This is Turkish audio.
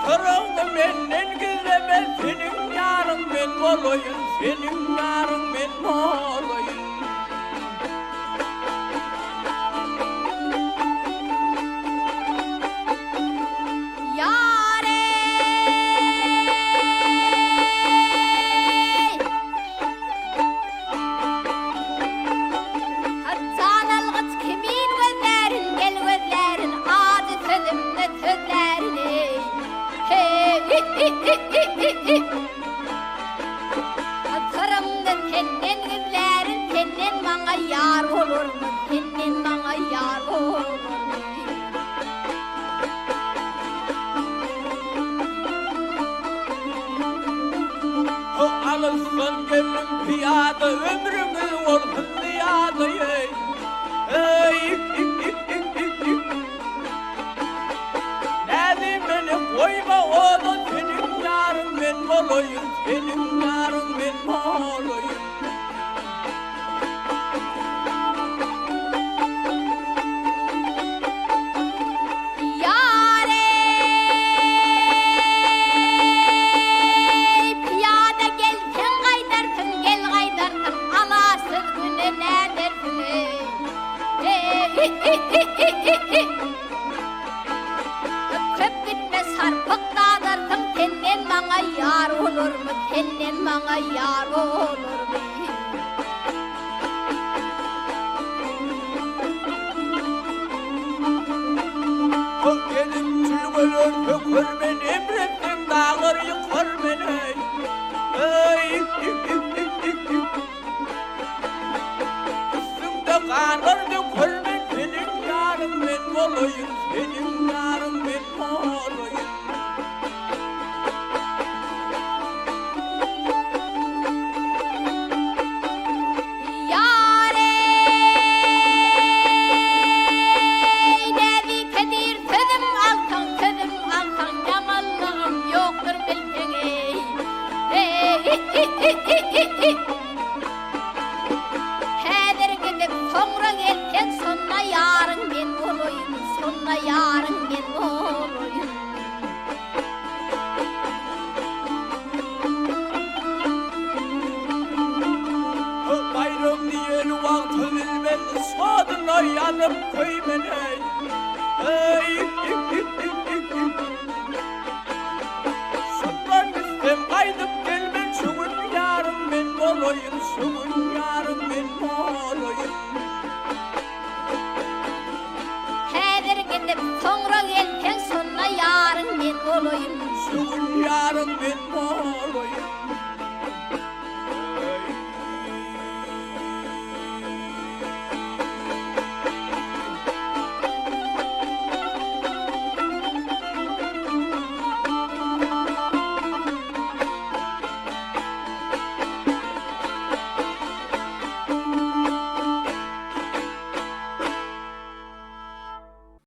Kırığını benden gizleme, senin yarın ben olayım, senin yarın ben olayım. Kırımda tennen gözlerin, tennen bana yar olur mu? Tennen bana yar olur mu? Alışsın gönlüm piyade, ömrümüz olsun ziyade. Nedi beni koyma, o da senin yarın ben olayım, senin yarın ben olayım. Köp gitmez harpık dağdarsın, tennen bana yar olur mu? Tennen bana yar olur mu? Benim tülgülür tökür ben, emrettim dağlar yıkar beni. Üstümde kanır dökür ben, senin yarın ben olayım, senin yarın ben olayım. Heder gidip sonra gelken sonra yarın ben olayım, sonra yarın ben olayım. Bayram diyen vakti bilmem, sadına yanıp koy beni. Şundan üstem kaydıp gelme, şugun yarın ben olayım, şugun yarın ben olayım. Heder gidip sonra gelken sonra yarın ben olayım. Şugun yarın ben olayım.